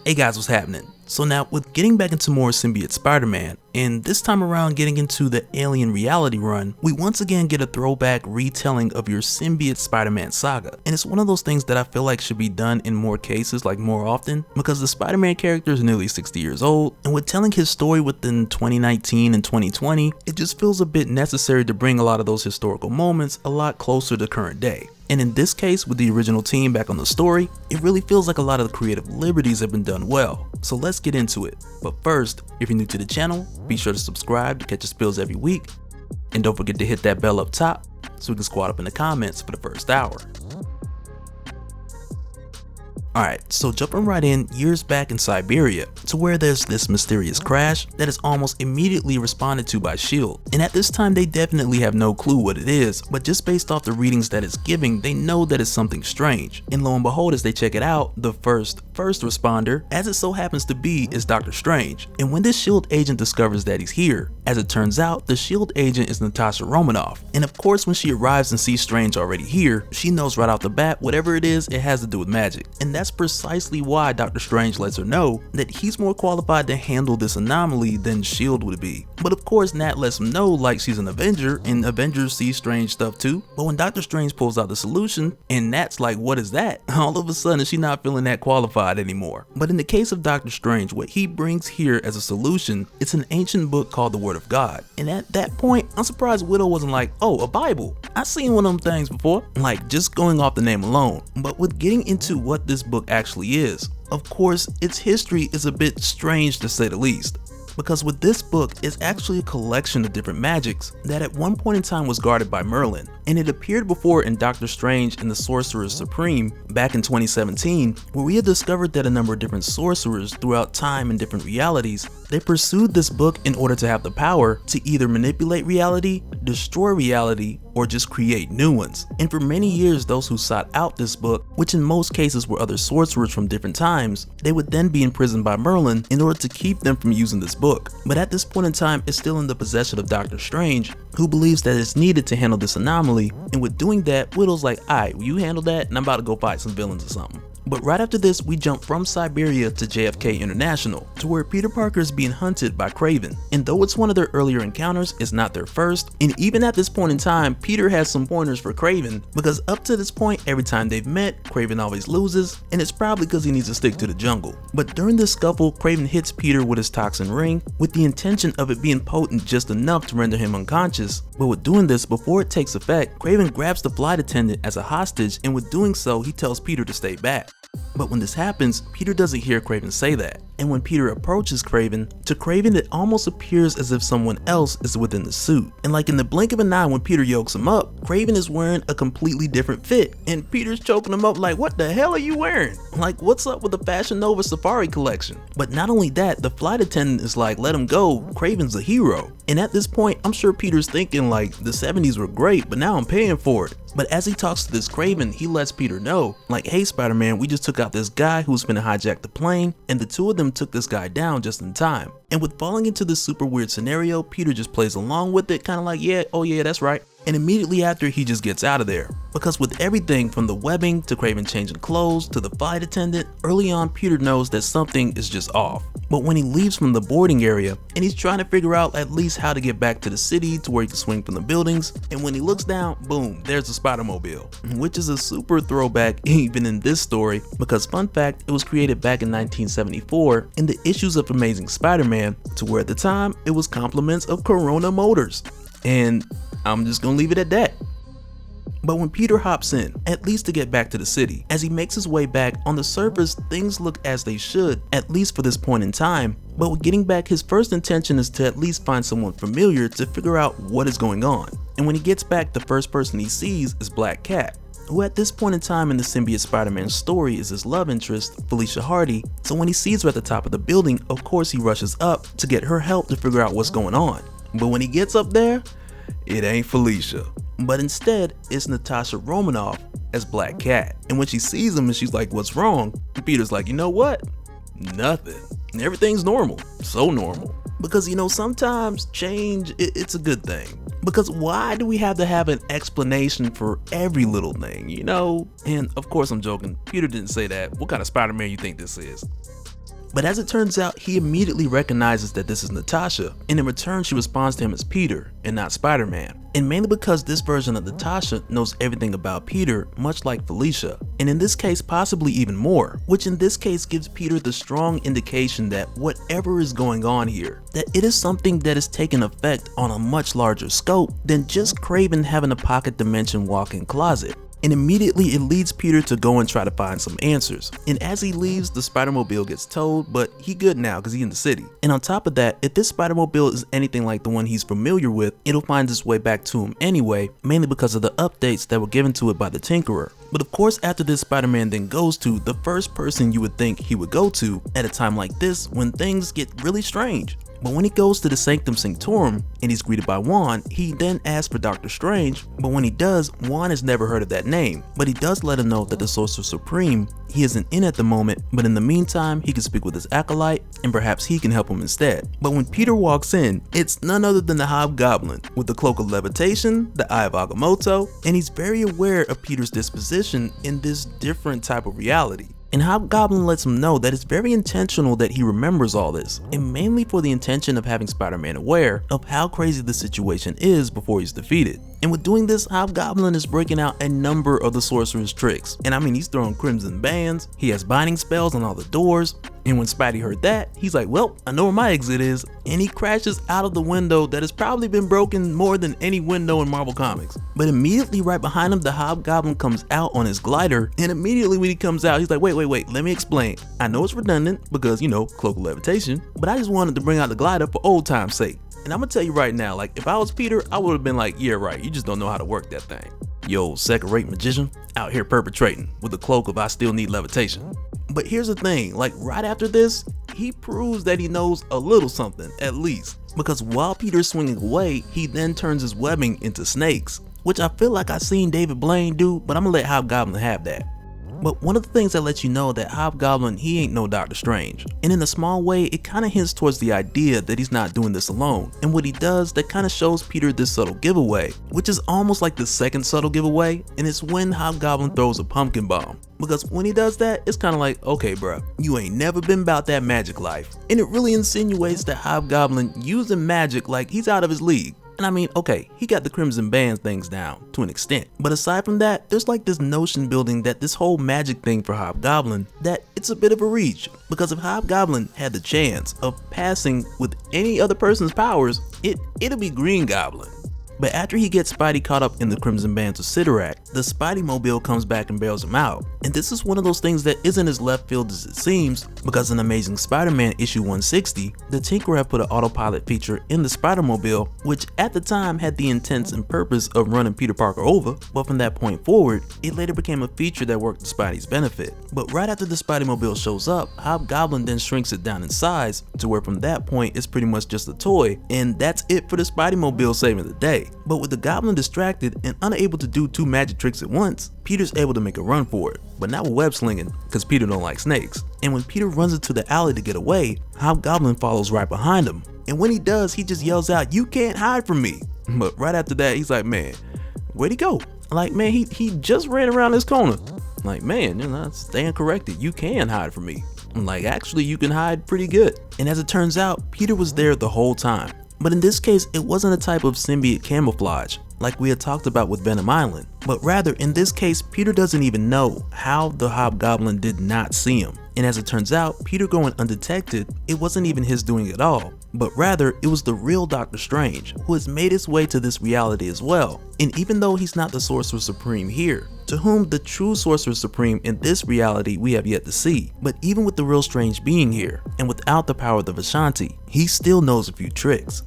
Hey guys, what's happening? So now with getting back into more Symbiote Spider-Man, and this time around getting into the Alien Reality run, we once again get a throwback retelling of your Symbiote Spider-Man saga. And it's one of those things that I feel like should be done in more cases, like more often, because the Spider-Man character is nearly 60 years old, and with telling his story within 2019 and 2020, it just feels a bit necessary to bring a lot of those historical moments a lot closer to current day. And in this case, with the original team back on the story, it really feels like a lot of the creative liberties have been done well. So let's get into it. But first, if you're new to the channel, be sure to subscribe to catch the spills every week. And don't forget to hit that bell up top so we can squat up in the comments for the first hour. Alright, so jumping right in, years back in Siberia, to where there's this mysterious crash that is almost immediately responded to by S.H.I.E.L.D. And at this time they definitely have no clue what it is, but just based off the readings that it's giving, they know that it's something strange. And lo and behold, as they check it out, the first responder, as it so happens to be, is Dr. Strange. And when this S.H.I.E.L.D. agent discovers that he's here, as it turns out, the S.H.I.E.L.D. agent is Natasha Romanoff. And of course, when she arrives and sees Strange already here, she knows right off the bat, whatever it is, it has to do with magic. And that's precisely why Dr. Strange lets her know that he's more qualified to handle this anomaly than S.H.I.E.L.D. would be. But of course, Nat lets him know like she's an Avenger, and Avengers see Strange stuff too. But when Dr. Strange pulls out the solution, and Nat's like, what is that? All of a sudden, she's not feeling that qualified anymore. But in the case of Dr. Strange, what he brings here as a solution, it's an ancient book called the Word of God. And at that point, I'm surprised Widow wasn't like, oh, a Bible. I've seen one of them things before, like just going off the name alone. But with getting into what this book actually is, of course, its history is a bit strange to say the least. Because with this book, it's actually a collection of different magics that at one point in time was guarded by Merlin. And it appeared before in Doctor Strange and the Sorcerer Supreme back in 2017, where we had discovered that a number of different sorcerers throughout time and different realities, they pursued this book in order to have the power to either manipulate reality, destroy reality, or just create new ones. And for many years, those who sought out this book, which in most cases were other sorcerers from different times, they would then be imprisoned by Merlin in order to keep them from using this book. But at this point in time, it's still in the possession of Doctor Strange, who believes that it's needed to handle this anomaly. And with doing that, Widow's like, alright, will you handle that? And I'm about to go fight some villains or something. But right after this, we jump from Siberia to JFK International, to where Peter Parker is being hunted by Kraven. And though it's one of their earlier encounters, it's not their first. And even at this point in time, Peter has some pointers for Kraven, because up to this point, every time they've met, Kraven always loses, and it's probably because he needs to stick to the jungle. But during this scuffle, Kraven hits Peter with his toxin ring, with the intention of it being potent just enough to render him unconscious. But with doing this, before it takes effect, Kraven grabs the flight attendant as a hostage, and with doing so, he tells Peter to stay back. But when this happens, Peter doesn't hear Kraven say that. And when Peter approaches Kraven, to Kraven it almost appears as if someone else is within the suit. And like in the blink of an eye when Peter yokes him up, Kraven is wearing a completely different fit. And Peter's choking him up like, what the hell are you wearing? Like, what's up with the Fashion Nova Safari collection? But not only that, the flight attendant is like, let him go, Kraven's a hero. And at this point, I'm sure Peter's thinking like, the 70s were great, but now I'm paying for it. But as he talks to this Kraven, he lets Peter know, like, hey Spider-Man, we just took out this guy who's finna hijack the plane, and the two of them took this guy down just in time. And with falling into this super weird scenario, Peter just plays along with it, kinda like, yeah, oh yeah, that's right. And immediately after, he just gets out of there. Because with everything from the webbing to Kraven changing clothes to the flight attendant, early on Peter knows that something is just off. But when he leaves from the boarding area and he's trying to figure out at least how to get back to the city to where he can swing from the buildings, and when he looks down, boom, there's a Spider-Mobile, which is a super throwback even in this story, because fun fact, it was created back in 1974 in the issues of Amazing Spider-Man, to where at the time it was compliments of Corona Motors. And I'm just gonna leave it at that. But when Peter hops in, at least to get back to the city, as he makes his way back, on the surface things look as they should, at least for this point in time. But with getting back, his first intention is to at least find someone familiar to figure out what is going on. And when he gets back, the first person he sees is Black Cat, who at this point in time in the Symbiote Spider-Man story is his love interest, Felicia Hardy. So when he sees her at the top of the building, of course he rushes up to get her help to figure out what's going on. But when he gets up there, it ain't Felicia, but instead it's Natasha Romanoff as Black Cat. And when she sees him and she's like, what's wrong? And Peter's like, you know what? Nothing. Everything's normal. So normal. Because, you know, sometimes change, it's a good thing. Because why do we have to have an explanation for every little thing, you know? And of course I'm joking, Peter didn't say that. What kind of Spider-Man you think this is? But as it turns out, he immediately recognizes that this is Natasha, and in return she responds to him as Peter and not Spider-Man. And mainly because this version of Natasha knows everything about Peter, much like Felicia, and in this case possibly even more, which in this case gives Peter the strong indication that whatever is going on here, that it is something that is taking effect on a much larger scope than just Kraven having a pocket dimension walk-in closet. And immediately it leads Peter to go and try to find some answers. And as he leaves, the Spider-Mobile gets towed, but he good now because he's in the city. And on top of that, if this Spider-Mobile is anything like the one he's familiar with, it'll find its way back to him anyway, mainly because of the updates that were given to it by the Tinkerer. But of course, after this, Spider-Man then goes to the first person you would think he would go to at a time like this when things get really strange. But when he goes to the Sanctum Sanctorum and he's greeted by Juan, he then asks for Doctor Strange, but when he does, Juan has never heard of that name. But he does let him know that the Sorcerer Supreme, he isn't in at the moment, but in the meantime, he can speak with his acolyte and perhaps he can help him instead. But when Peter walks in, it's none other than the Hobgoblin with the Cloak of Levitation, the Eye of Agamotto, and he's very aware of Peter's disposition in this different type of reality. And Hobgoblin lets him know that it's very intentional that he remembers all this, and mainly for the intention of having Spider-Man aware of how crazy the situation is before he's defeated. And with doing this, Hobgoblin is breaking out a number of the Sorcerer's tricks. And I mean, he's throwing crimson bands, he has binding spells on all the doors, and when Spidey heard that, he's like, well, I know where my exit is, and he crashes out of the window that has probably been broken more than any window in Marvel Comics. But immediately right behind him, the Hobgoblin comes out on his glider, and immediately when he comes out, he's like, wait, let me explain. I know it's redundant because, you know, Cloak of Levitation, but I just wanted to bring out the glider for old time's sake. And I'm gonna tell you right now, like, if I was Peter, I would have been like, yeah, right, you just don't know how to work that thing. Yo, second-rate magician out here perpetrating with the cloak of I still need levitation. But here's the thing, like right after this, he proves that he knows a little something, at least. Because while Peter's swinging away, he then turns his webbing into snakes, which I feel like I've seen David Blaine do, but I'm gonna let Hobgoblin have that. But one of the things that lets you know that Hobgoblin, he ain't no Doctor Strange. And in a small way, it kind of hints towards the idea that he's not doing this alone. And what he does, that kind of shows Peter this subtle giveaway, which is almost like the second subtle giveaway, and it's when Hobgoblin throws a pumpkin bomb. Because when he does that, it's kind of like, okay bruh, you ain't never been about that magic life. And it really insinuates that Hobgoblin using magic like he's out of his league. And I mean, okay, he got the Crimson Band things down to an extent. But aside from that, there's like this notion building that this whole magic thing for Hobgoblin, that it's a bit of a reach. Because if Hobgoblin had the chance of passing with any other person's powers, it'll be Green Goblin. But after he gets Spidey caught up in the Crimson Bands of Sidorak, the Spidey-Mobile comes back and bails him out. And this is one of those things that isn't as left field as it seems, because in Amazing Spider-Man issue 160, the Tinkerer had put an autopilot feature in the Spider-Mobile, which at the time had the intent and purpose of running Peter Parker over, but from that point forward, it later became a feature that worked to Spidey's benefit. But right after the Spidey-Mobile shows up, Hobgoblin then shrinks it down in size, to where from that point it's pretty much just a toy, and that's it for the Spidey-Mobile saving the day. But with the Goblin distracted and unable to do two magic tricks at once, Peter's able to make a run for it, but not with web slinging, because Peter don't like snakes. And when Peter runs into the alley to get away, Hobgoblin follows right behind him. And when he does, he just yells out, "You can't hide from me!" But right after that, he's like, man, where'd he go? Like, man, he just ran around this corner. Like, man, you're not staying corrected. You can hide from me. I'm like, actually, you can hide pretty good. And as it turns out, Peter was there the whole time. But in this case, it wasn't a type of symbiote camouflage like we had talked about with Venom Island, but rather in this case, Peter doesn't even know how the Hobgoblin did not see him. And as it turns out, Peter going undetected, it wasn't even his doing at all, but rather it was the real Doctor Strange who has made his way to this reality as well. And even though he's not the Sorcerer Supreme here, to whom the true Sorcerer Supreme in this reality we have yet to see, but even with the real Strange being here, and without the power of the Vishanti, he still knows a few tricks.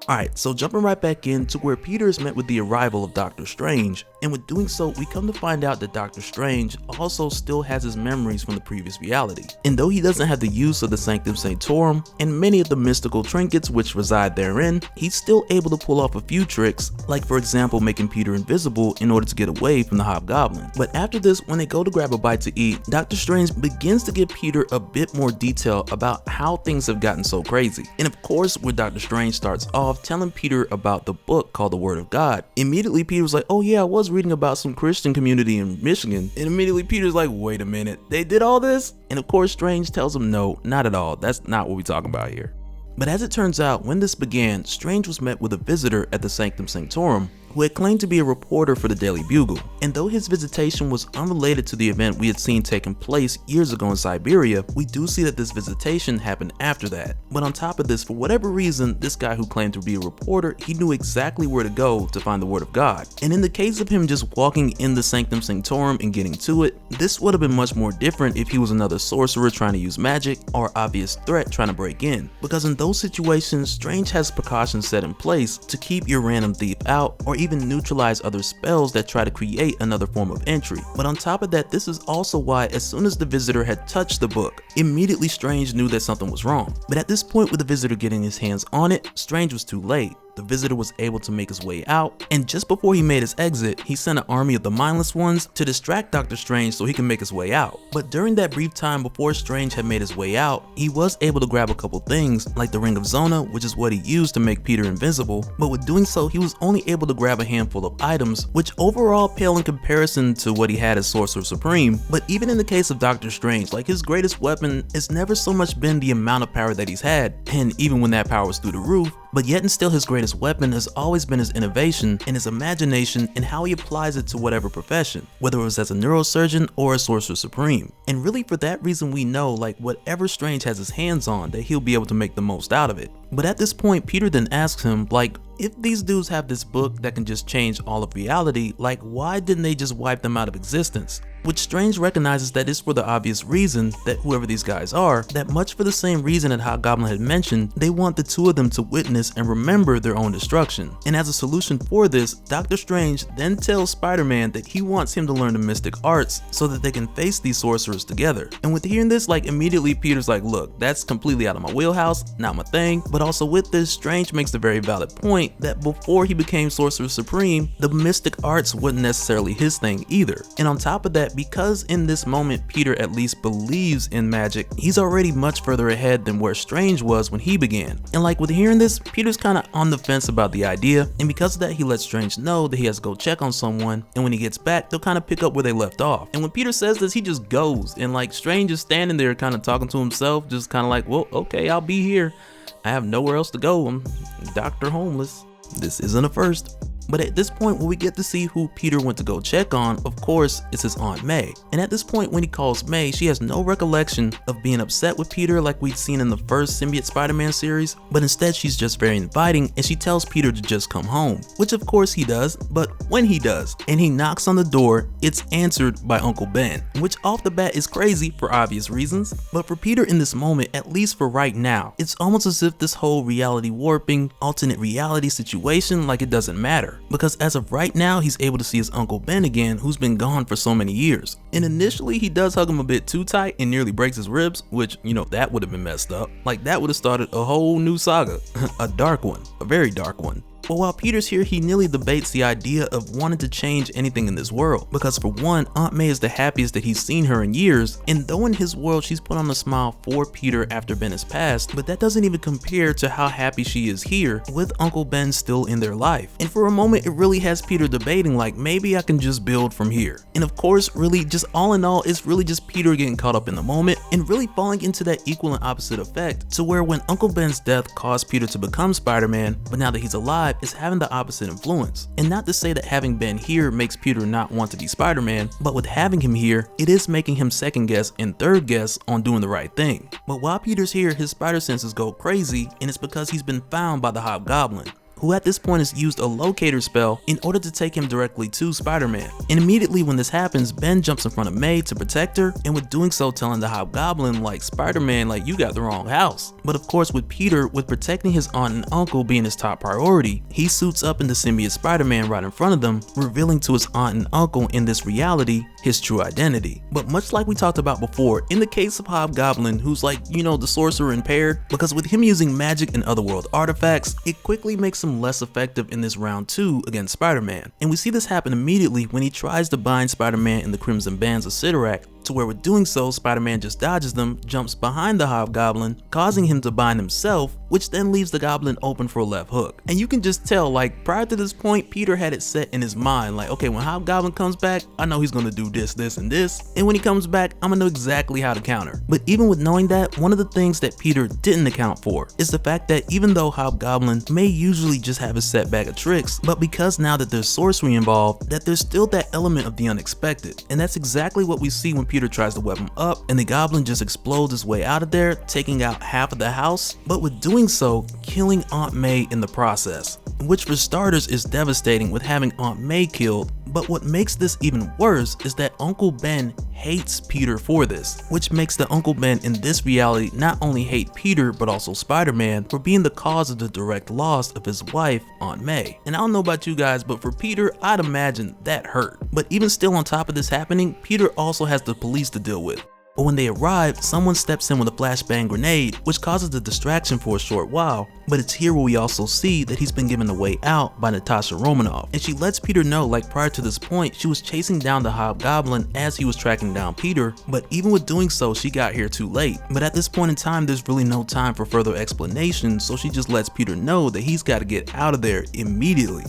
Alright, so jumping right back in to where Peter is met with the arrival of Doctor Strange, and with doing so, we come to find out that Doctor Strange also still has his memories from the previous reality. And though he doesn't have the use of the Sanctum Sanctorum and many of the mystical trinkets which reside therein, he's still able to pull off a few tricks, like for example making Peter invisible in order to get away from the Hobgoblin. But after this, when they go to grab a bite to eat, Doctor Strange begins to give Peter a bit more detail about how things have gotten so crazy. And of course, where Doctor Strange starts off off telling Peter about the book called The Word of God. Immediately Peter was like, oh yeah, I was reading about some Christian community in Michigan. And immediately Peter's like, wait a minute, they did all this? And of course Strange tells him no, not at all, that's not what we're talking about here. But as it turns out, when this began, Strange was met with a visitor at the Sanctum Sanctorum who had claimed to be a reporter for the Daily Bugle. And though his visitation was unrelated to the event we had seen taking place years ago in Siberia, we do see that this visitation happened after that. But on top of this, for whatever reason, this guy who claimed to be a reporter, he knew exactly where to go to find the Word of God. And in the case of him just walking in the Sanctum Sanctorum and getting to it, this would have been much more different if he was another sorcerer trying to use magic or obvious threat trying to break in. Because in those situations, Strange has precautions set in place to keep your random thief out or even neutralize other spells that try to create another form of entry. But on top of that, this is also why as soon as the visitor had touched the book, immediately Strange knew that something was wrong. But at this point with the visitor getting his hands on it, Strange was too late. The visitor was able to make his way out, and just before he made his exit, he sent an army of the mindless ones to distract Doctor Strange so he can make his way out. But during that brief time before Strange had made his way out, he was able to grab a couple things like the Ring of Zona, which is what he used to make Peter invisible, but with doing so he was only able to grab a handful of items, which overall pale in comparison to what he had as Sorcerer Supreme. But even in the case of Doctor Strange, like his greatest weapon has never so much been the amount of power that he's had, and even when that power was through the roof, but yet and still his greatest weapon has always been his innovation and his imagination and how he applies it to whatever profession, whether it was as a neurosurgeon or a Sorcerer Supreme. And really for that reason we know like whatever Strange has his hands on that he'll be able to make the most out of it. But at this point Peter then asks him like, if these dudes have this book that can just change all of reality, like why didn't they just wipe them out of existence? Which Strange recognizes that is for the obvious reason that whoever these guys are, that much for the same reason that Hobgoblin had mentioned, they want the two of them to witness and remember their own destruction. And as a solution for this, Doctor Strange then tells Spider-Man that he wants him to learn the mystic arts so that they can face these sorcerers together. And with hearing this, like immediately Peter's like, look, that's completely out of my wheelhouse, not my thing. But also with this, Strange makes the very valid point that before he became Sorcerer Supreme, the mystic arts wasn't necessarily his thing either. And on top of that, because in this moment Peter at least believes in magic, he's already much further ahead than where Strange was when he began. And like with hearing this, Peter's kind of on the fence about the idea, and because of that he lets Strange know that he has to go check on someone, and when he gets back they'll kind of pick up where they left off. And when Peter says this, he just goes, and like Strange is standing there kind of talking to himself, just kind of like, well, okay, I'll be here. I have nowhere else to go. I'm Dr. Homeless. This isn't a first. But at this point, when we get to see who Peter went to go check on, of course, it's his Aunt May. And at this point, when he calls May, she has no recollection of being upset with Peter like we'd seen in the first Symbiote Spider-Man series, but instead she's just very inviting and she tells Peter to just come home, which of course he does. But when he does, and he knocks on the door, it's answered by Uncle Ben, which off the bat is crazy for obvious reasons. But for Peter in this moment, at least for right now, it's almost as if this whole reality warping, alternate reality situation, like it doesn't matter. Because as of right now, he's able to see his Uncle Ben again, who's been gone for so many years. And initially he does hug him a bit too tight and nearly breaks his ribs, which, you know, that would have been messed up. Like that would have started a whole new saga, a dark one, a very dark one. But while Peter's here, he nearly debates the idea of wanting to change anything in this world, because for one, Aunt May is the happiest that he's seen her in years, and though in his world she's put on a smile for Peter after Ben has passed, but that doesn't even compare to how happy she is here with Uncle Ben still in their life. And for a moment it really has Peter debating like, maybe I can just build from here. And of course, really just all in all, it's really just Peter getting caught up in the moment and really falling into that equal and opposite effect, to where when Uncle Ben's death caused Peter to become Spider-Man, but now that he's alive, is having the opposite influence. And not to say that having Ben here makes Peter not want to be Spider-Man, but with having him here, it is making him second guess and third guess on doing the right thing. But while Peter's here, his spider senses go crazy, and it's because he's been found by the Hobgoblin, who at this point has used a locator spell in order to take him directly to Spider-Man. And immediately when this happens, Ben jumps in front of May to protect her, and with doing so telling the Hobgoblin like, Spider-Man, like you got the wrong house. But of course with Peter, with protecting his aunt and uncle being his top priority, he suits up into Symbiote Spider-Man right in front of them, revealing to his aunt and uncle in this reality his true identity. But much like we talked about before, in the case of Hobgoblin, who's like, you know, the sorcerer impaired, because with him using magic and otherworld artifacts, it quickly makes him less effective in this round 2 against Spider-Man. And we see this happen immediately when he tries to bind Spider-Man in the Crimson Bands of Sidorak, to where with doing so, Spider-Man just dodges them, jumps behind the Hobgoblin, causing him to bind himself, which then leaves the Goblin open for a left hook. And you can just tell, like, prior to this point, Peter had it set in his mind, like, okay, when Hobgoblin comes back, I know he's gonna do this, this, and this, and when he comes back, I'm gonna know exactly how to counter. But even with knowing that, one of the things that Peter didn't account for is the fact that even though Hobgoblin may usually just have a set bag of tricks, but because now that there's sorcery involved, that there's still that element of the unexpected. And that's exactly what we see when Peter tries to web him up, and the Goblin just explodes his way out of there, taking out half of the house, but with doing so, killing Aunt May in the process. Which for starters is devastating with having Aunt May killed, but what makes this even worse is that Uncle Ben hates Peter for this, which makes the Uncle Ben in this reality not only hate Peter but also Spider-Man for being the cause of the direct loss of his wife, Aunt May. And I don't know about you guys, but for Peter, I'd imagine that hurt. But even still, on top of this happening, Peter also has the police to deal with. But when they arrive, someone steps in with a flashbang grenade, which causes a distraction for a short while, but it's here where we also see that he's been given the way out by Natasha Romanoff, and she lets Peter know, like, prior to this point, she was chasing down the Hobgoblin as he was tracking down Peter, but even with doing so, she got here too late. But at this point in time, there's really no time for further explanation, so she just lets Peter know that he's got to get out of there immediately.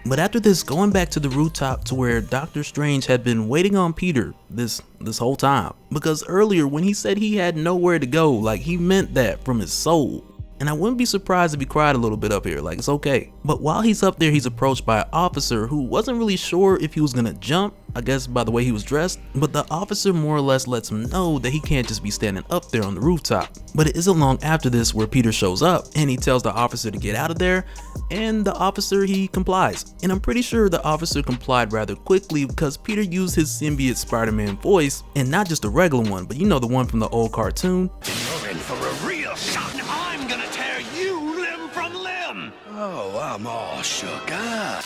But after this, going back to the rooftop to where Doctor Strange had been waiting on Peter this whole time, because earlier when he said he had nowhere to go, like, he meant that from his soul. And I wouldn't be surprised if he cried a little bit up here, like, it's okay. But while he's up there, he's approached by an officer who wasn't really sure if he was gonna jump, I guess by the way he was dressed, but the officer more or less lets him know that he can't just be standing up there on the rooftop. But it isn't long after this where Peter shows up and he tells the officer to get out of there, and the officer, he complies. And I'm pretty sure the officer complied rather quickly because Peter used his symbiote Spider-Man voice, and not just a regular one, but you know, the one from the old cartoon. You're in for a real shock. I'm gonna tear you limb from limb. Oh, I'm all shook up.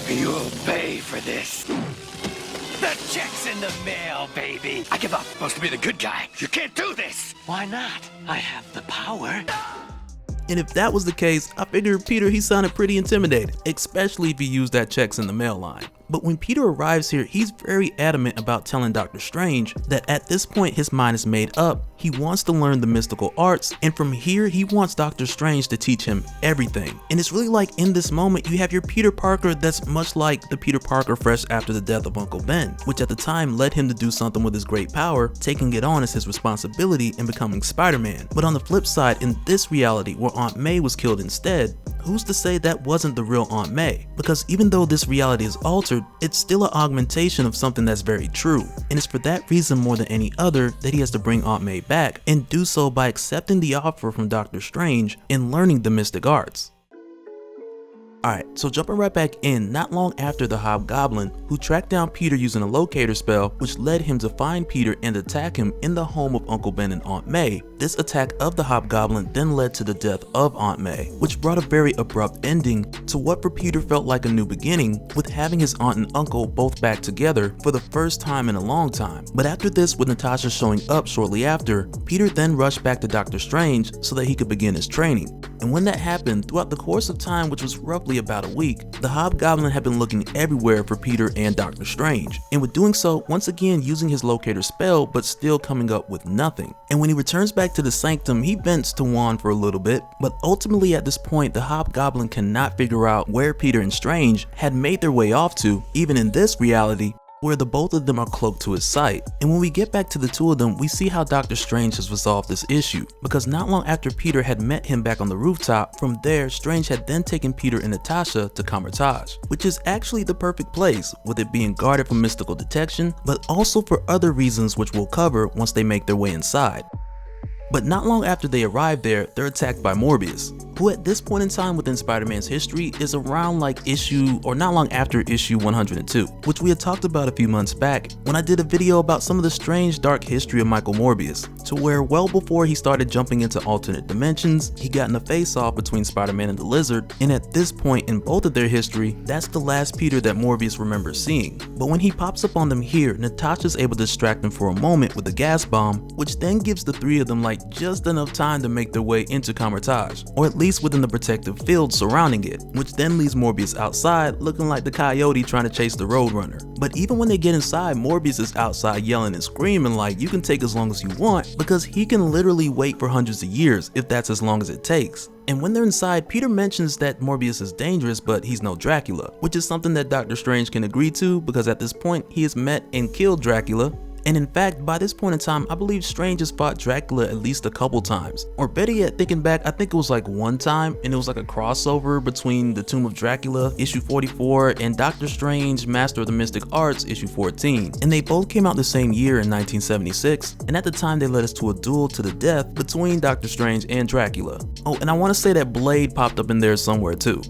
You'll pay for this. The check's in the mail, baby. I give up. Supposed to be the good guy. You can't do this. Why not? I have the power. And if that was the case, I figured Peter, he sounded pretty intimidated, especially if he used that checks in the mail line. But when Peter arrives here, he's very adamant about telling Doctor Strange that at this point his mind is made up, he wants to learn the mystical arts, and from here he wants Doctor Strange to teach him everything. And it's really like in this moment you have your Peter Parker that's much like the Peter Parker fresh after the death of Uncle Ben, which at the time led him to do something with his great power, taking it on as his responsibility and becoming Spider-Man. But on the flip side, in this reality where Aunt May was killed instead, who's to say that wasn't the real Aunt May? Because even though this reality is altered, it's still an augmentation of something that's very true. And it's for that reason more than any other that he has to bring Aunt May back, and do so by accepting the offer from Doctor Strange and learning the mystic arts. Alright, so jumping right back in, not long after the Hobgoblin, who tracked down Peter using a locator spell, which led him to find Peter and attack him in the home of Uncle Ben and Aunt May, this attack of the Hobgoblin then led to the death of Aunt May, which brought a very abrupt ending to what for Peter felt like a new beginning, with having his aunt and uncle both back together for the first time in a long time. But after this, with Natasha showing up shortly after, Peter then rushed back to Doctor Strange so that he could begin his training. And when that happened, throughout the course of time, which was roughly about a week, the Hobgoblin had been looking everywhere for Peter and Doctor Strange, and with doing so, once again using his locator spell, but still coming up with nothing. And when he returns back to the Sanctum, he vents to Juan for a little bit, but ultimately at this point, the Hobgoblin cannot figure out where Peter and Strange had made their way off to, even in this reality, where the both of them are cloaked to his sight. And when we get back to the two of them, we see how Doctor Strange has resolved this issue, because not long after Peter had met him back on the rooftop, from there Strange had then taken Peter and Natasha to Kamar-Taj, which is actually the perfect place, with it being guarded from mystical detection, but also for other reasons which we'll cover once they make their way inside. But not long after they arrive there, they're attacked by Morbius, who at this point in time within Spider-Man's history is around like issue, or not long after issue 102, which we had talked about a few months back when I did a video about some of the strange dark history of Michael Morbius, to where well before he started jumping into alternate dimensions, he got in a face-off between Spider-Man and the Lizard, and at this point in both of their history, that's the last Peter that Morbius remembers seeing. But when he pops up on them here, Natasha's able to distract him for a moment with a gas bomb, which then gives the three of them like just enough time to make their way into Kamar-Taj, or at least least within the protective field surrounding it, which then leaves Morbius outside looking like the coyote trying to chase the Roadrunner. But even when they get inside, Morbius is outside yelling and screaming like you can take as long as you want, because he can literally wait for hundreds of years if that's as long as it takes. And when they're inside, Peter mentions that Morbius is dangerous, but he's no Dracula, which is something that Doctor Strange can agree to because at this point he has met and killed Dracula. And in fact, by this point in time, I believe Strange has fought Dracula at least a couple times. Or better yet, thinking back, I think it was like one time, and it was like a crossover between The Tomb of Dracula, issue 44, and Doctor Strange, Master of the Mystic Arts, issue 14. And they both came out the same year in 1976, and at the time they led us to a duel to the death between Doctor Strange and Dracula. Oh, and I want to say that Blade popped up in there somewhere too.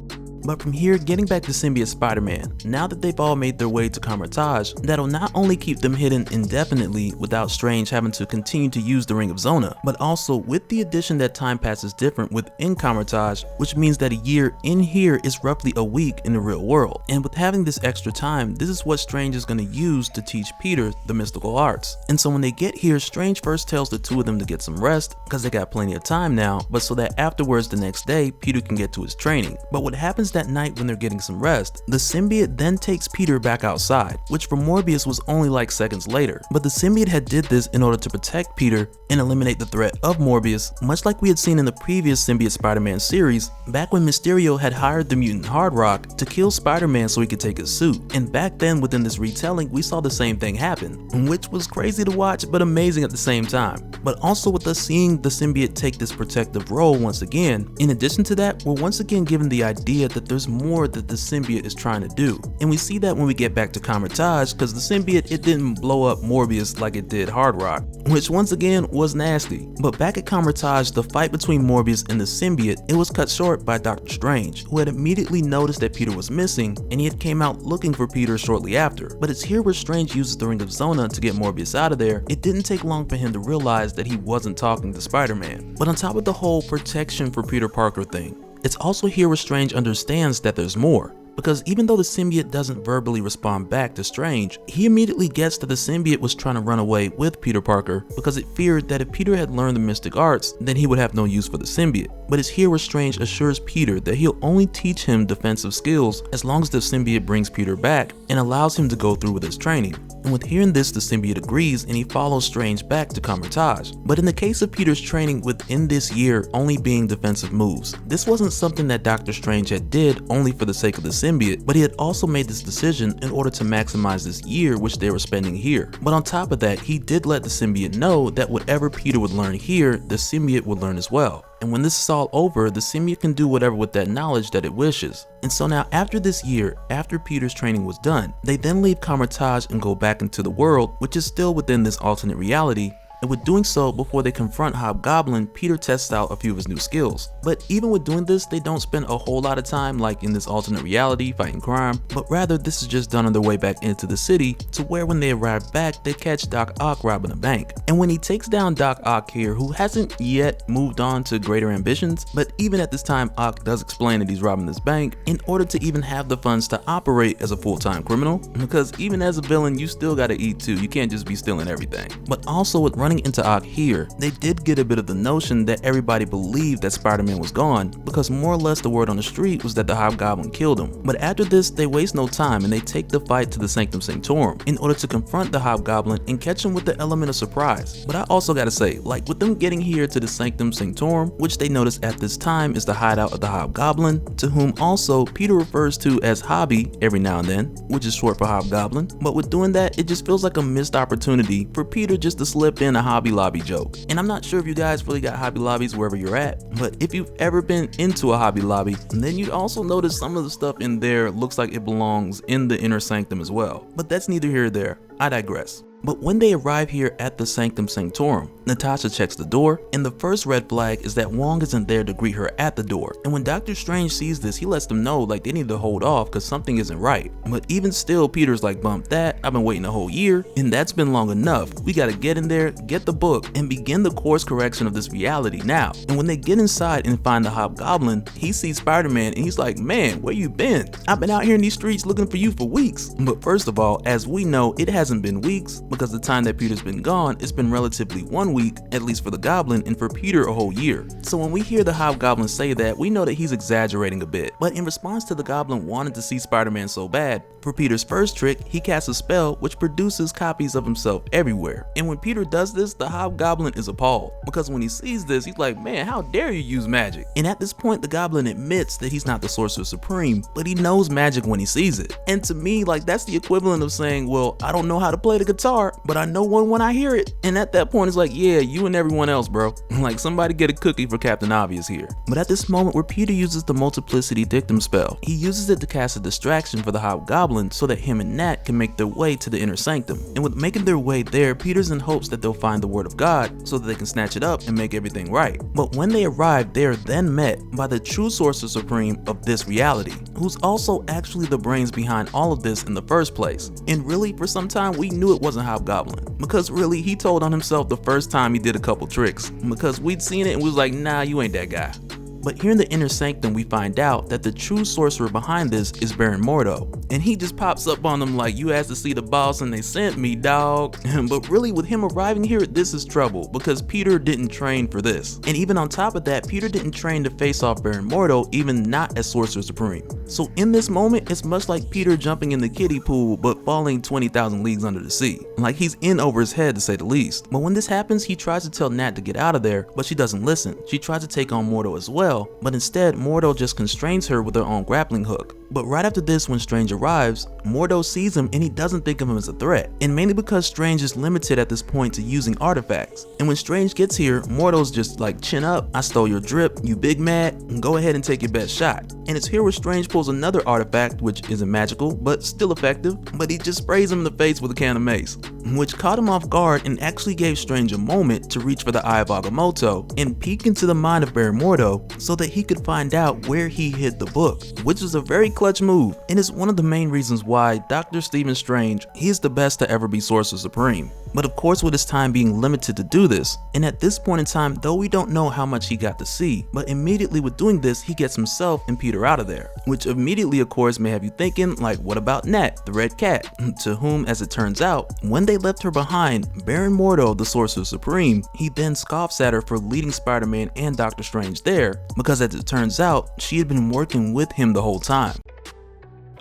But from here, getting back to Symbiote Spider-Man, now that they've all made their way to Kamar-Taj, that'll not only keep them hidden indefinitely without Strange having to continue to use the Ring of Zona, but also with the addition that time passes different within Kamar-Taj, which means that a year in here is roughly a week in the real world. And with having this extra time, this is what Strange is going to use to teach Peter the mystical arts. And so when they get here, Strange first tells the two of them to get some rest, because they got plenty of time now, but so that afterwards the next day, Peter can get to his training. But what happens that night when they're getting some rest, the symbiote then takes Peter back outside, which for Morbius was only like seconds later. But the symbiote had did this in order to protect Peter and eliminate the threat of Morbius, much like we had seen in the previous Symbiote Spider-Man series, back when Mysterio had hired the mutant Hard Rock to kill Spider-Man so he could take his suit. And back then within this retelling, we saw the same thing happen, which was crazy to watch but amazing at the same time. But also with us seeing the symbiote take this protective role once again, in addition to that, we're once again given the idea that there's more that the symbiote is trying to do. And we see that when we get back to Kamar-Taj, because the symbiote, it didn't blow up Morbius like it did Hard Rock, which once again was nasty. But back at Kamar-Taj, the fight between Morbius and the symbiote, it was cut short by Doctor Strange, who had immediately noticed that Peter was missing, and he had came out looking for Peter shortly after. But it's here where Strange uses the Ring of Zona to get Morbius out of there. It didn't take long for him to realize that he wasn't talking to Spider-Man. But on top of the whole protection for Peter Parker thing, it's also here where Strange understands that there's more. Because even though the symbiote doesn't verbally respond back to Strange, he immediately gets that the symbiote was trying to run away with Peter Parker because it feared that if Peter had learned the mystic arts, then he would have no use for the symbiote. But it's here where Strange assures Peter that he'll only teach him defensive skills as long as the symbiote brings Peter back and allows him to go through with his training. And with hearing this, the symbiote agrees and he follows Strange back to Kamar-Taj. But in the case of Peter's training within this year only being defensive moves, this wasn't something that Doctor Strange had did only for the sake of the symbiote, but he had also made this decision in order to maximize this year which they were spending here. But on top of that, he did let the symbiote know that whatever Peter would learn here, the symbiote would learn as well. And when this is all over, the symbiote can do whatever with that knowledge that it wishes. And so now after this year, after Peter's training was done, they then leave Kamar-Taj and go back into the world, which is still within this alternate reality. And with doing so, before they confront Hobgoblin, Peter tests out a few of his new skills. But even with doing this, they don't spend a whole lot of time like in this alternate reality fighting crime, but rather this is just done on their way back into the city, to where when they arrive back, they catch Doc Ock robbing a bank. And when he takes down Doc Ock here, who hasn't yet moved on to greater ambitions, but even at this time, Ock does explain that he's robbing this bank in order to even have the funds to operate as a full-time criminal, because even as a villain, you still gotta eat too, you can't just be stealing everything. But also with running into Ock here, they did get a bit of the notion that everybody believed that Spider-Man was gone, because more or less the word on the street was that the Hobgoblin killed him. But after this, they waste no time and they take the fight to the Sanctum Sanctorum in order to confront the Hobgoblin and catch him with the element of surprise. But I also gotta say, like with them getting here to the Sanctum Sanctorum, which they notice at this time is the hideout of the Hobgoblin, to whom also Peter refers to as Hobby every now and then, which is short for Hobgoblin. But with doing that, it just feels like a missed opportunity for Peter just to slip in a Hobby Lobby joke. And I'm not sure if you guys really got Hobby Lobbies wherever you're at, but if you've ever been into a Hobby Lobby, then you'd also notice some of the stuff in there looks like it belongs in the inner sanctum as well. But that's neither here nor there, I digress. But when they arrive here at the Sanctum Sanctorum, Natasha checks the door, and the first red flag is that Wong isn't there to greet her at the door. And when Doctor Strange sees this, he lets them know like they need to hold off because something isn't right. But even still, Peter's like, bump that, I've been waiting a whole year, and that's been long enough. We gotta get in there, get the book, and begin the course correction of this reality now. And when they get inside and find the Hobgoblin, he sees Spider-Man and he's like, man, where you been? I've been out here in these streets looking for you for weeks. But first of all, as we know, it hasn't been weeks, because the time that Peter's been gone, it's been relatively 1 week, at least for the Goblin, and for Peter a whole year. So when we hear the Hobgoblin say that, we know that he's exaggerating a bit. But in response to the Goblin wanting to see Spider-Man so bad, for Peter's first trick, he casts a spell which produces copies of himself everywhere. And when Peter does this, the Hobgoblin is appalled, because when he sees this, he's like, man, how dare you use magic? And at this point, the Goblin admits that he's not the Sorcerer Supreme, but he knows magic when he sees it. And to me, like, that's the equivalent of saying, well, I don't know how to play the guitar, but I know one when I hear it. And at that point, it's like, yeah, you and everyone else, bro. Like, somebody get a cookie for Captain Obvious here. But at this moment where Peter uses the Multiplicity Dictum spell, he uses it to cast a distraction for the Hobgoblin so that him and Nat can make their way to the Inner Sanctum. And with making their way there, Peter's in hopes that they'll find the Word of God so that they can snatch it up and make everything right. But when they arrive, they are then met by the true Sorcerer Supreme of this reality, who's also actually the brains behind all of this in the first place. And really, for some time, we knew it wasn't Hobgoblin, because really, he told on himself the first time he did a couple tricks, because we'd seen it and we was like, nah, you ain't that guy. But here in the Inner Sanctum, we find out that the true sorcerer behind this is Baron Mordo, and he just pops up on them like, you asked to see the boss and they sent me, dog. But really, with him arriving here, this is trouble, because Peter didn't train for this. And even on top of that, Peter didn't train to face off Baron Mordo, even not as Sorcerer Supreme. So in this moment, it's much like Peter jumping in the kiddie pool, but falling 20,000 leagues under the sea. Like, he's in over his head, to say the least. But when this happens, he tries to tell Nat to get out of there, but she doesn't listen. She tries to take on Mordo as well, but instead Mordo just constrains her with her own grappling hook. But right after this, when Strange arrives, Mordo sees him and he doesn't think of him as a threat, and mainly because Strange is limited at this point to using artifacts. And when Strange gets here, Mordo's just like, chin up, I stole your drip, you big mad, go ahead and take your best shot. And it's here where Strange pulls another artifact, which isn't magical, but still effective, but he just sprays him in the face with a can of mace, which caught him off guard and actually gave Strange a moment to reach for the Eye of Agamotto and peek into the mind of Baron Mordo so that he could find out where he hid the book, which was a very clutch move, and is one of the main reasons why Dr. Stephen Strange, he's the best to ever be Sorcerer Supreme. But of course, with his time being limited to do this, and at this point in time, though we don't know how much he got to see, but immediately with doing this, he gets himself and Peter out of there, which immediately of course may have you thinking, like, what about Nat, the red cat, to whom, as it turns out, when they left her behind, Baron Mordo, the Sorcerer Supreme, he then scoffs at her for leading Spider-Man and Doctor Strange there, because as it turns out, she had been working with him the whole time.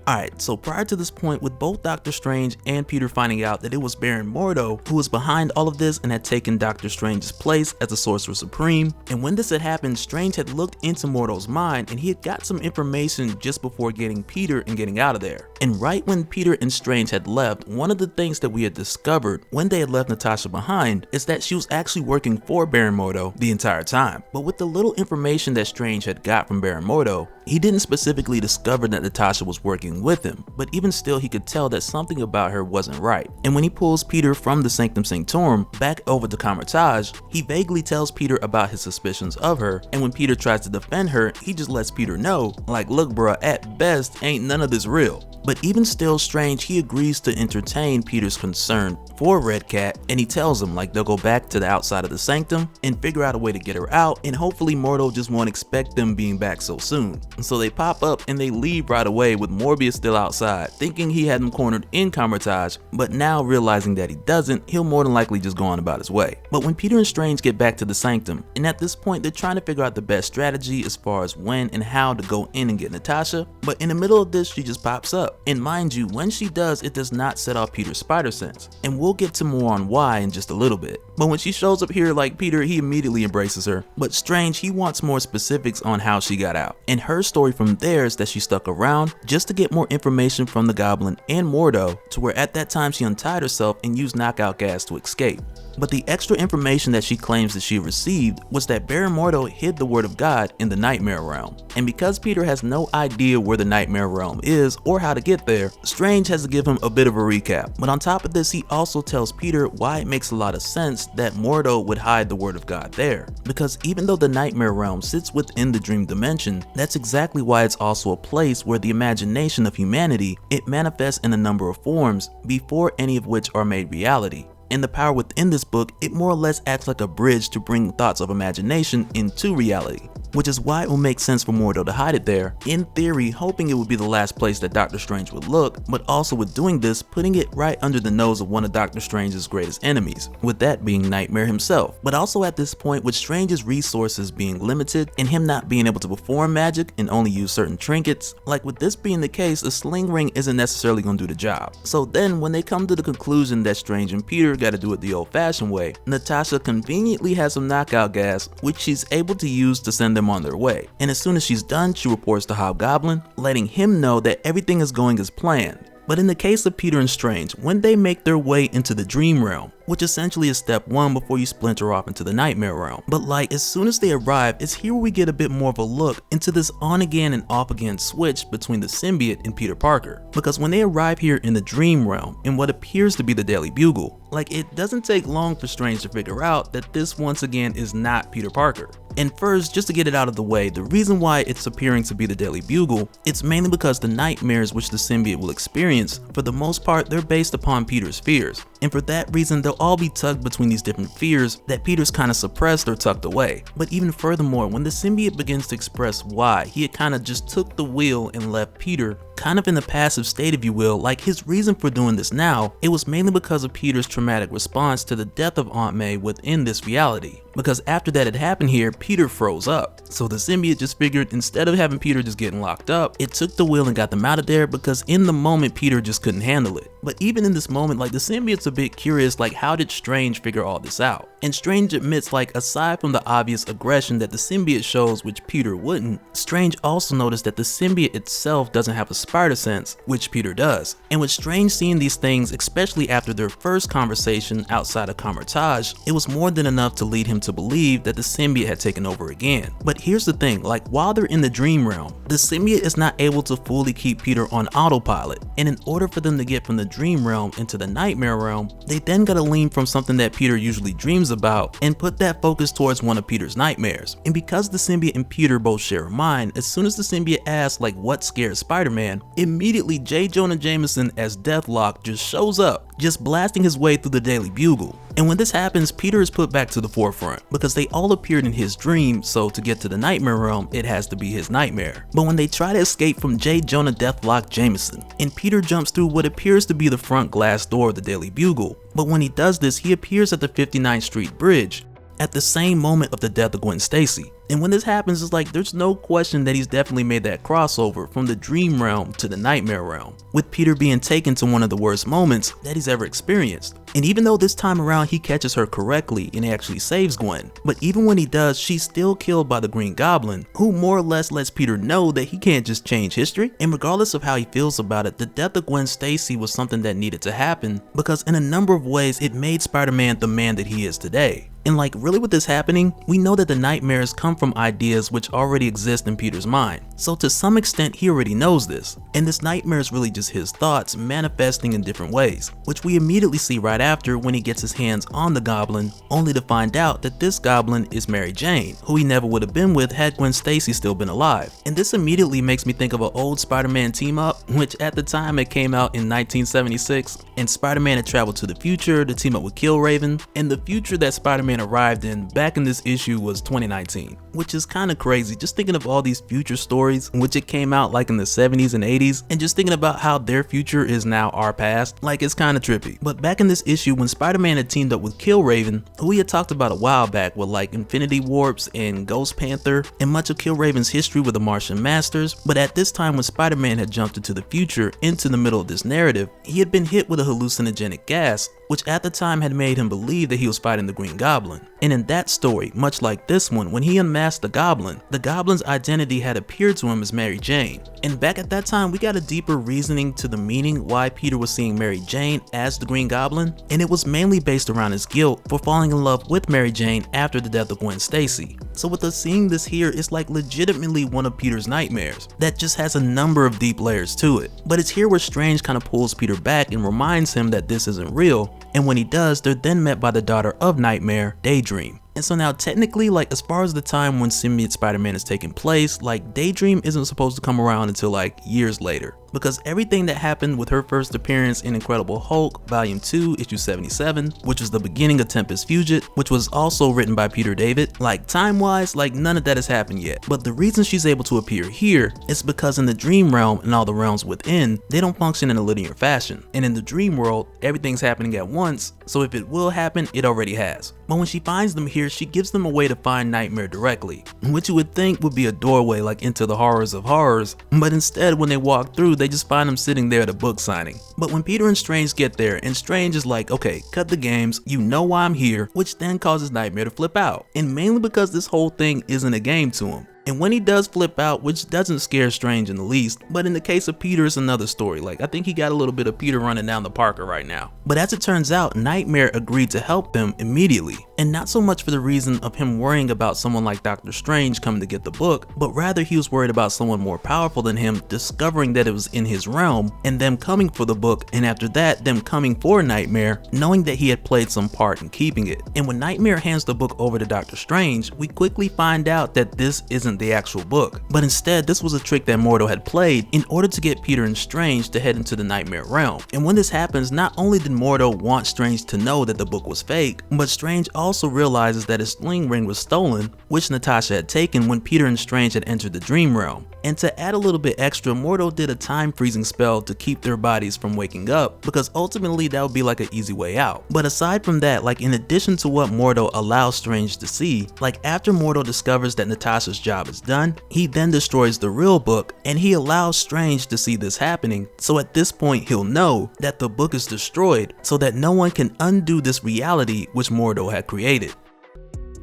Alright, so prior to this point, with both Doctor Strange and Peter finding out that it was Baron Mordo who was behind all of this and had taken Doctor Strange's place as the Sorcerer Supreme, and when this had happened, Strange had looked into Mordo's mind and he had got some information just before getting Peter and getting out of there. And right when Peter and Strange had left, one of the things that we had discovered when they had left Natasha behind is that she was actually working for Baron Mordo the entire time. But with the little information that Strange had got from Baron Mordo, he didn't specifically discover that Natasha was working with him, but even still he could tell that something about her wasn't right. And when he pulls Peter from the Sanctum Sanctorum back over to Kamar-Taj, he vaguely tells Peter about his suspicions of her, and when Peter tries to defend her, he just lets Peter know, like, look bruh, at best ain't none of this real. But even still, Strange, he agrees to entertain Peter's concern for Red Cat, and he tells him like they'll go back to the outside of the Sanctum and figure out a way to get her out, and hopefully Mordo just won't expect them being back so soon. So they pop up and they leave right away with Morbius still outside, thinking he had him cornered in Kamar-Taj, but now realizing that he doesn't, he'll more than likely just go on about his way. But when Peter and Strange get back to the Sanctum, and at this point they're trying to figure out the best strategy as far as when and how to go in and get Natasha, but in the middle of this she just pops up. And mind you, when she does, it does not set off Peter's spider sense, and we'll get to more on why in just a little bit. But when she shows up here, like Peter, he immediately embraces her, but Strange, he wants more specifics on how she got out. And her story from there is that she stuck around just to get more information from the Goblin and Mordo, to where at that time she untied herself and used knockout gas to escape. But the extra information that she claims that she received was that Baron Mordo hid the Word of God in the Nightmare Realm. And because Peter has no idea where the Nightmare Realm is or how to get there, Strange has to give him a bit of a recap. But on top of this, he also tells Peter why it makes a lot of sense that Mordo would hide the Word of God there. Because even though the Nightmare Realm sits within the dream dimension, that's exactly why it's also a place where the imagination of humanity, it manifests in a number of forms before any of which are made reality. And the power within this book, it more or less acts like a bridge to bring thoughts of imagination into reality. which is why it will make sense for Mordo to hide it there, in theory hoping it would be the last place that Doctor Strange would look, but also with doing this putting it right under the nose of one of Doctor Strange's greatest enemies, with that being Nightmare himself. But also at this point, with Strange's resources being limited and him not being able to perform magic and only use certain trinkets, like with this being the case, a sling ring isn't necessarily going to do the job. So then when they come to the conclusion that Strange and Peter gotta do it the old-fashioned way, Natasha conveniently has some knockout gas which she's able to use to send them on their way, and as soon as she's done, she reports to Hobgoblin, letting him know that everything is going as planned. But in the case of Peter and Strange, when they make their way into the dream realm, which essentially is step 1 before you splinter off into the nightmare realm. But like as soon as they arrive, it's here where we get a bit more of a look into this on again and off again switch between the symbiote and Peter Parker. Because when they arrive here in the dream realm, in what appears to be the Daily Bugle, like it doesn't take long for Strange to figure out that this once again is not Peter Parker. And first, just to get it out of the way, the reason why it's appearing to be the Daily Bugle, it's mainly because the nightmares which the symbiote will experience, for the most part, they're based upon Peter's fears. And for that reason, they'll all be tugged between these different fears that Peter's kind of suppressed or tucked away. But even furthermore, when the symbiote begins to express why he had kind of just took the wheel and left Peter kind of in the passive state, if you will, like his reason for doing this now, it was mainly because of Peter's traumatic response to the death of Aunt May within this reality. Because after that had happened here, Peter froze up. So the symbiote just figured instead of having Peter just getting locked up, it took the wheel and got them out of there because in the moment Peter just couldn't handle it. But even in this moment, like the symbiote's a bit curious, like how did Strange figure all this out? And Strange admits, like aside from the obvious aggression that the symbiote shows which Peter wouldn't, Strange also noticed that the symbiote itself doesn't have a spider sense, which Peter does. And with Strange seeing these things, especially after their first conversation outside of Kamar-Taj, it was more than enough to lead him to believe that the symbiote had taken over again. But here's the thing, like while they're in the dream realm, the symbiote is not able to fully keep Peter on autopilot, and in order for them to get from the dream realm into the nightmare realm, they then gotta lean from something that Peter usually dreams about and put that focus towards one of Peter's nightmares. And because the symbiote and Peter both share a mind, as soon as the symbiote asks like what scares Spider-Man, immediately J. Jonah Jameson as Deathlock just shows up, just blasting his way through the Daily Bugle. And when this happens, Peter is put back to the forefront because they all appeared in his dream, so to get to the nightmare realm, it has to be his nightmare. But when they try to escape from J. Jonah Deathlock Jameson, and Peter jumps through what appears to be the front glass door of the Daily Bugle, but when he does this, he appears at the 59th Street Bridge at the same moment of the death of Gwen Stacy. And when this happens, it's like there's no question that he's definitely made that crossover from the dream realm to the nightmare realm, with Peter being taken to one of the worst moments that he's ever experienced. And even though this time around he catches her correctly and actually saves Gwen, but even when he does, she's still killed by the Green Goblin, who more or less lets Peter know that he can't just change history. And regardless of how he feels about it, the death of Gwen Stacy was something that needed to happen because in a number of ways it made Spider-Man the man that he is today. And like really with this happening, we know that the nightmares come from ideas which already exist in Peter's mind. So to some extent he already knows this, and this nightmare is really just his thoughts manifesting in different ways, which we immediately see right after when he gets his hands on the Goblin, only to find out that this Goblin is Mary Jane, who he never would have been with had Gwen Stacy still been alive. And this immediately makes me think of an old Spider-Man team up, which at the time it came out in 1976, and Spider-Man had traveled to the future to team up with Killraven, and the future that Spider-Man arrived in back in this issue was 2019, which is kind of crazy just thinking of all these future stories in which it came out like in the 70s and 80s, and just thinking about how their future is now our past, like it's kind of trippy. But back in this issue when Spider-Man had teamed up with Killraven, who we had talked about a while back with like Infinity Warps and Ghost Panther and much of Killraven's history with the Martian Masters, but at this time when Spider-Man had jumped into the future, into the middle of this narrative, he had been hit with a hallucinogenic gas, which at the time had made him believe that he was fighting the Green Goblin. And in that story, much like this one, when he unmasked the Goblin's identity had appeared to him as Mary Jane. And back at that time, we got a deeper reasoning to the meaning why Peter was seeing Mary Jane as the Green Goblin, and it was mainly based around his guilt for falling in love with Mary Jane after the death of Gwen Stacy. So with us seeing this here, it's like legitimately one of Peter's nightmares that just has a number of deep layers to it. But it's here where Strange kind of pulls Peter back and reminds him that this isn't real, and when he does, they're then met by the daughter of Nightmare, Daydream. And so now technically, like as far as the time when Symbiote Spider-Man is taking place, like Daydream isn't supposed to come around until like years later. because everything that happened with her first appearance in Incredible Hulk Volume 2, Issue 77, which was the beginning of Tempest Fugit, which was also written by Peter David, like time-wise, like none of that has happened yet. But the reason she's able to appear here is because in the dream realm and all the realms within, they don't function in a linear fashion. And in the dream world, everything's happening at once, so if it will happen, it already has. But when she finds them here, she gives them a way to find Nightmare directly, which you would think would be a doorway like into the horrors of horrors, but instead when they walk through, they just find him sitting there at a book signing. But when Peter and Strange get there, and Strange is like, okay, cut the games, you know why I'm here, which then causes Nightmare to flip out. And mainly because this whole thing isn't a game to him. And when he does flip out, which doesn't scare Strange in the least, but in the case of Peter, it's another story. Like, I think he got a little bit of Peter running down the Parker right now. But as it turns out, Nightmare agreed to help them immediately. And not so much for the reason of him worrying about someone like Doctor Strange coming to get the book, but rather he was worried about someone more powerful than him discovering that it was in his realm, and them coming for the book, and after that, them coming for Nightmare, knowing that he had played some part in keeping it. And when Nightmare hands the book over to Doctor Strange, we quickly find out that this isn't the actual book, but instead this was a trick that Mordo had played in order to get Peter and Strange to head into the Nightmare realm. And when this happens, not only did Mordo want Strange to know that the book was fake, but Strange also realizes that his sling ring was stolen, which Natasha had taken when Peter and Strange had entered the dream realm. And to add a little bit extra, Mordo did a time freezing spell to keep their bodies from waking up, because ultimately that would be like an easy way out. But aside from that, like in addition to what Mordo allows Strange to see, like after Mordo discovers that Natasha's job is done, he then destroys the real book, and he allows Strange to see this happening. So at this point he'll know that the book is destroyed, so that no one can undo this reality which Mordo had created.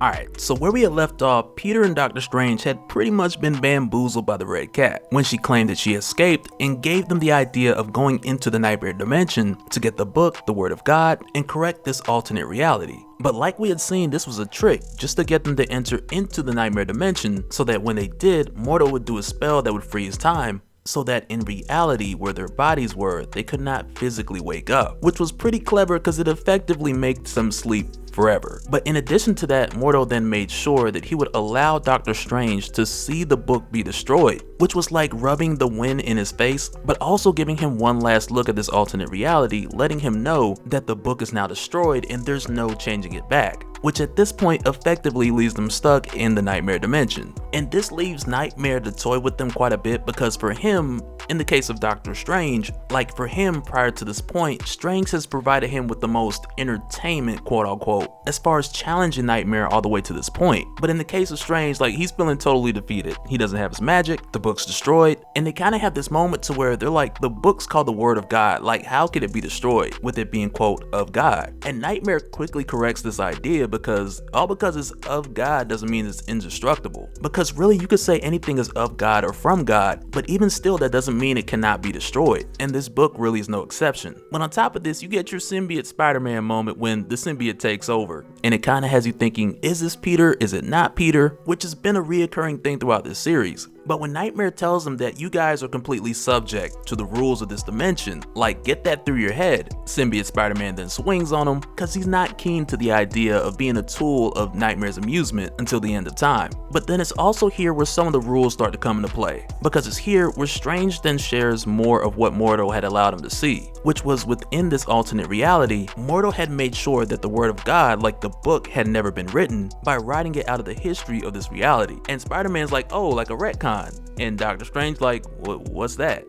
Alright, so where we had left off, Peter and Doctor Strange had pretty much been bamboozled by the Red Cat when she claimed that she escaped and gave them the idea of going into the Nightmare dimension to get the book, the Word of God, and correct this alternate reality. But like we had seen, this was a trick just to get them to enter into the Nightmare dimension so that when they did, Mordo would do a spell that would freeze time, so that in reality where their bodies were, they could not physically wake up, which was pretty clever because it effectively makes them sleep forever. But in addition to that, Mordo then made sure that he would allow Doctor Strange to see the book be destroyed, which was like rubbing the wind in his face, but also giving him one last look at this alternate reality, letting him know that the book is now destroyed and there's no changing it back, which at this point effectively leaves them stuck in the Nightmare dimension. And this leaves Nightmare to toy with them quite a bit, because for him, in the case of Doctor Strange, like for him prior to this point, Strange has provided him with the most entertainment, quote unquote, as far as challenging Nightmare all the way to this point. But in the case of Strange, like he's feeling totally defeated. He doesn't have his magic, the book's destroyed, and they kind of have this moment to where they're like, the book's called the Word of God, like how could it be destroyed with it being quote of God? And Nightmare quickly corrects this idea, because it's of God doesn't mean it's indestructible, because really you could say anything is of God or from God, but even still that doesn't mean it cannot be destroyed, and this book really is no exception. But on top of this, you get your symbiote Spider-Man moment when the symbiote takes over, and it kind of has you thinking, is this Peter, is it not Peter, which has been a reoccurring thing throughout this series. But when Nightmare tells them that you guys are completely subject to the rules of this dimension, like get that through your head, symbiote Spider-Man then swings on him because he's not keen to the idea of being a tool of Nightmare's amusement until the end of time. But then it's also here where some of the rules start to come into play, because it's here where Strange then shares more of what Mordo had allowed him to see, which was within this alternate reality, Mordo had made sure that the Word of God, like the book, had never been written by writing it out of the history of this reality. And Spider-Man's like, oh, like a retcon. And Doctor Strange like, what's that?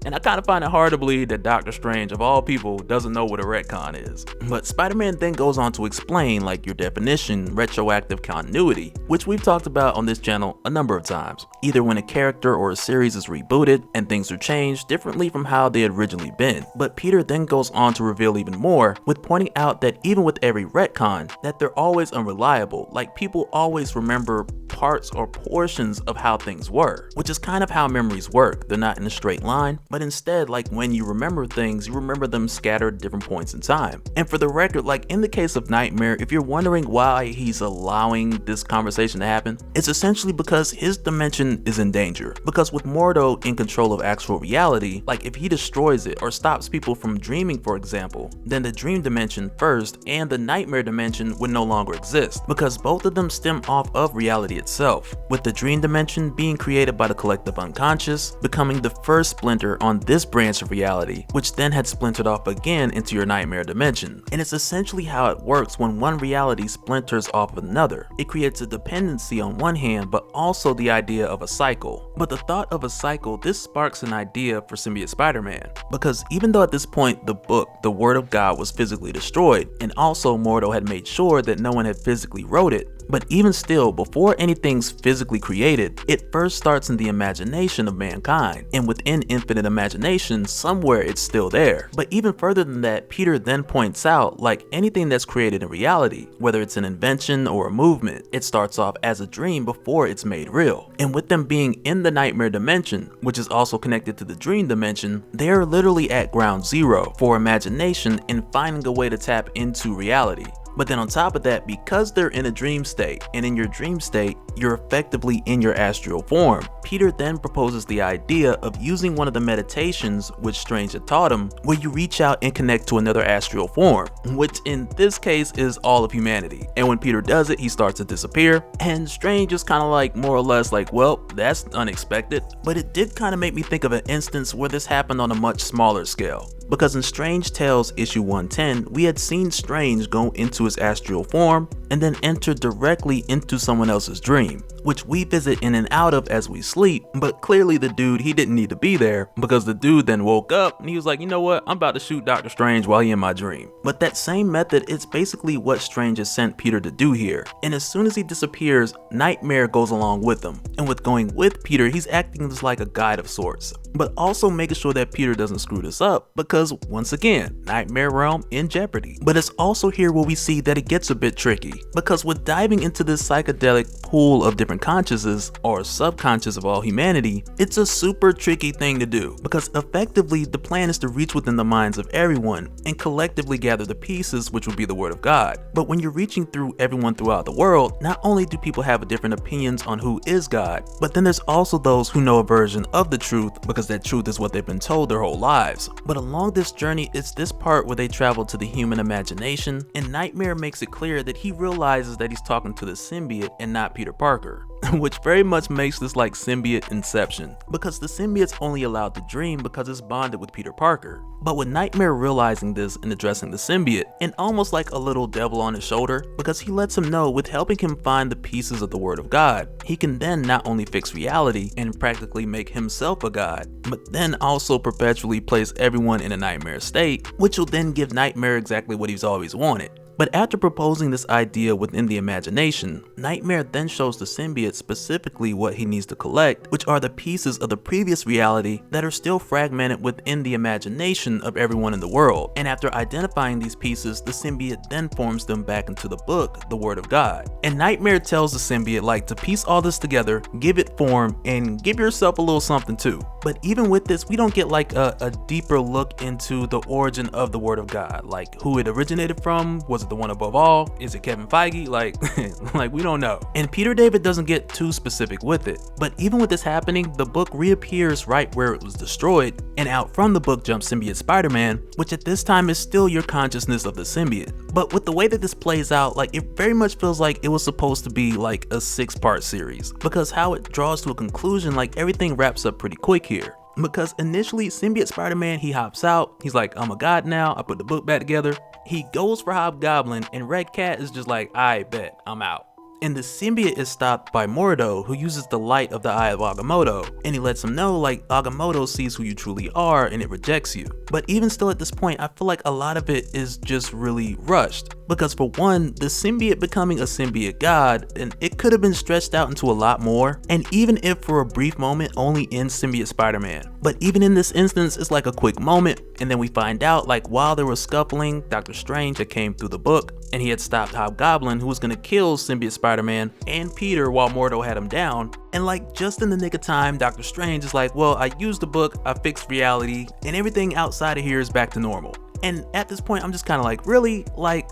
And I kind of find it hard to believe that Doctor Strange, of all people, doesn't know what a retcon is. But Spider-Man then goes on to explain, like your definition, retroactive continuity, which we've talked about on this channel a number of times. Either when a character or a series is rebooted and things are changed differently from how they had originally been. But Peter then goes on to reveal even more, with pointing out that even with every retcon, that they're always unreliable, like people always remember parts or portions of how things were, which is kind of how memories work. They're not in a straight line, but instead, like when you remember things, you remember them scattered at different points in time. And for the record, like in the case of Nightmare, if you're wondering why he's allowing this conversation to happen, it's essentially because his dimension is in danger. Because with Mordo in control of actual reality, like if he destroys it or stops people from dreaming, for example, then the dream dimension first and the Nightmare dimension would no longer exist, because both of them stem off of reality itself, with the dream dimension being created by the collective unconscious, becoming the first splinter on this branch of reality, which then had splintered off again into your nightmare dimension. And it's essentially how it works when one reality splinters off of another. It creates a dependency on one hand, but also the idea of a cycle. But the thought of a cycle, this sparks an idea for Symbiote Spider-Man, because even though at this point the book, the Word of God, was physically destroyed, and also Mordo had made sure that no one had physically wrote it, but even still, before anything's physically created, it first starts in the imagination of mankind, and within infinite imagination, somewhere it's still there. But even further than that, Peter then points out, like anything that's created in reality, whether it's an invention or a movement, it starts off as a dream before it's made real. And with them being in the nightmare dimension, which is also connected to the dream dimension, they are literally at ground zero for imagination and finding a way to tap into reality. But then on top of that, because they're in a dream state, and in your dream state, you're effectively in your astral form, Peter then proposes the idea of using one of the meditations which Strange had taught him, where you reach out and connect to another astral form, which in this case is all of humanity. And when Peter does it, he starts to disappear, and Strange is kind of like more or less like, well, that's unexpected. But it did kind of make me think of an instance where this happened on a much smaller scale. Because in Strange Tales issue 110, we had seen Strange go into his astral form and then enter directly into someone else's dream, which we visit in and out of as we sleep. But clearly the dude, he didn't need to be there, because the dude then woke up and he was like, you know what, I'm about to shoot Doctor Strange while he in my dream. But that same method is basically what Strange has sent Peter to do here. And as soon as he disappears, Nightmare goes along with him. And with going with Peter, he's acting as like a guide of sorts, but also making sure that Peter doesn't screw this up, because once again, Nightmare Realm in jeopardy. But it's also here where we see that it gets a bit tricky, because with diving into this psychedelic pool of different consciousnesses, or subconscious of all humanity, it's a super tricky thing to do, because effectively the plan is to reach within the minds of everyone and collectively gather the pieces, which would be the Word of God. But when you're reaching through everyone throughout the world, not only do people have different opinions on who is God, but then there's also those who know a version of the truth, because that truth is what they've been told their whole lives. But along this journey, it's this part where they travel to the human imagination, and Nightmare makes it clear that he realizes that he's talking to the symbiote and not Peter Parker. Which very much makes this like symbiote inception, because the symbiote's only allowed to dream because it's bonded with Peter Parker. But with Nightmare realizing this and addressing the symbiote, and almost like a little devil on his shoulder, because he lets him know with helping him find the pieces of the Word of God, he can then not only fix reality and practically make himself a god, but then also perpetually place everyone in a nightmare state, which will then give Nightmare exactly what he's always wanted. But after proposing this idea within the imagination, Nightmare then shows the symbiote specifically what he needs to collect, which are the pieces of the previous reality that are still fragmented within the imagination of everyone in the world. And after identifying these pieces, the symbiote then forms them back into the book, the Word of God. And Nightmare tells the symbiote like to piece all this together, give it form, and give yourself a little something too. But even with this, we don't get like a deeper look into the origin of the Word of God, like who it originated from. Was it the one above all? Is it Kevin Feige? Like we don't know. And Peter David doesn't get too specific with it. But even with this happening, the book reappears right where it was destroyed, and out from the book jumps Symbiote Spider-Man, which at this time is still your consciousness of the symbiote. But with the way that this plays out, like it very much feels like it was supposed to be like a 6-part series, because how it draws to a conclusion, like everything wraps up pretty quick here. Because initially, Symbiote Spider-Man, he hops out, he's like, I'm a god now, I put the book back together. He goes for Hobgoblin, and Red Cat is just like, I bet, I'm out. And the symbiote is stopped by Mordo, who uses the light of the Eye of Agamotto, and he lets him know like Agamotto sees who you truly are and it rejects you. But even still at this point, I feel like a lot of it is just really rushed. Because for one, the symbiote becoming a symbiote god, and it could have been stretched out into a lot more, and even if for a brief moment only in Symbiote Spider-Man. But even in this instance, it's like a quick moment, and then we find out like while there was scuffling, Doctor Strange had came through the book, and he had stopped Hobgoblin, who was gonna kill Symbiote Spider-Man and Peter while Mordo had him down. And like just in the nick of time, Doctor Strange is like, well, I used the book, I fixed reality, and everything outside of here is back to normal. And at this point, I'm just kind of like, really? Like,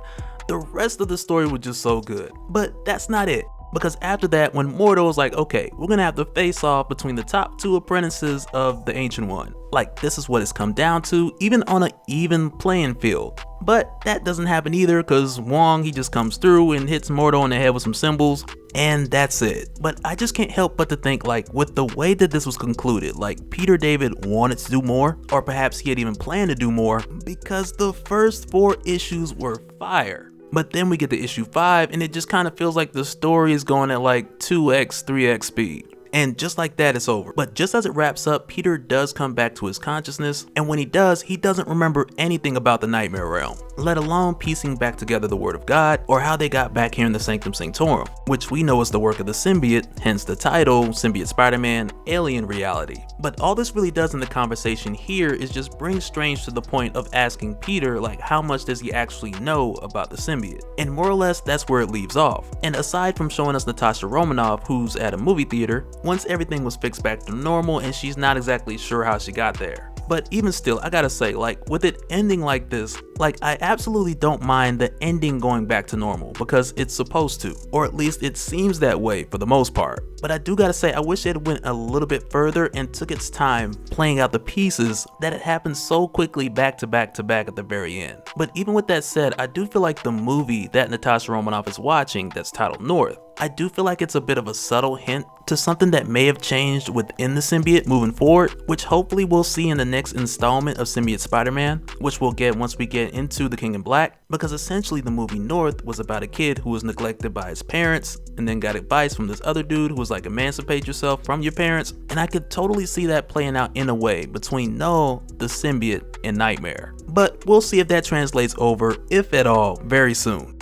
the rest of the story was just so good. But that's not it. Because after that, when Mordo was like, okay, we're gonna have to face off between the top 2 apprentices of the Ancient One. Like this is what it's come down to, even on an even playing field. But that doesn't happen either, cause Wong, he just comes through and hits Mordo in the head with some symbols, and that's it. But I just can't help but to think, like, with the way that this was concluded, like Peter David wanted to do more, or perhaps he had even planned to do more, because the first 4 issues were fire. But then we get to issue 5 and it just kind of feels like the story is going at like 2x, 3x speed. And just like that, it's over. But just as it wraps up, Peter does come back to his consciousness, and when he does, he doesn't remember anything about the Nightmare Realm, let alone piecing back together the Word of God or how they got back here in the Sanctum Sanctorum, which we know is the work of the symbiote, hence the title, Symbiote Spider-Man, Alien Reality. But all this really does in the conversation here is just bring Strange to the point of asking Peter, like, how much does he actually know about the symbiote? And more or less, that's where it leaves off. And aside from showing us Natasha Romanoff, who's at a movie theater, once everything was fixed back to normal and she's not exactly sure how she got there. But even still, I gotta say, like, with it ending like this, like, I absolutely don't mind the ending going back to normal because it's supposed to, or at least it seems that way for the most part. But I do gotta say, I wish it went a little bit further and took its time playing out the pieces that it happened so quickly back to back to back at the very end. But even with that said, I do feel like the movie that Natasha Romanoff is watching, that's titled North, I do feel like it's a bit of a subtle hint to something that may have changed within the symbiote moving forward, which hopefully we'll see in the next installment of Symbiote Spider-Man, which we'll get once we get into The King in Black, because essentially the movie North was about a kid who was neglected by his parents and then got advice from this other dude who was like, emancipate yourself from your parents, and I could totally see that playing out in a way between Knull, the symbiote, and Nightmare. But we'll see if that translates over, if at all, very soon.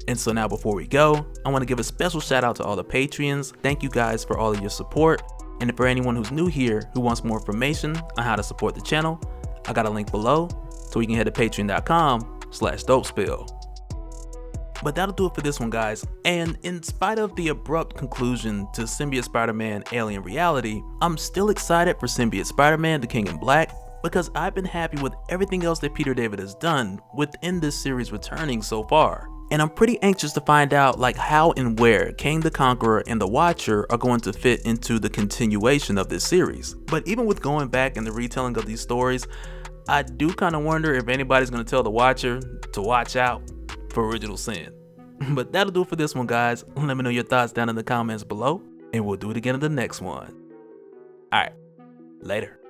And so now before we go, I want to give a special shout out to all the Patreons. Thank you guys for all of your support. And for anyone who's new here who wants more information on how to support the channel, I got a link below so you can head to patreon.com/dopespill. But that'll do it for this one, guys. And in spite of the abrupt conclusion to Symbiote Spider-Man Alien Reality, I'm still excited for Symbiote Spider-Man The King in Black, because I've been happy with everything else that Peter David has done within this series returning so far. And I'm pretty anxious to find out, like, how and where Kang the Conqueror and the Watcher are going to fit into the continuation of this series. But even with going back and the retelling of these stories, I do kind of wonder if anybody's going to tell the Watcher to watch out for Original Sin. But that'll do it for this one, guys. Let me know your thoughts down in the comments below, and we'll do it again in the next one. Alright, later.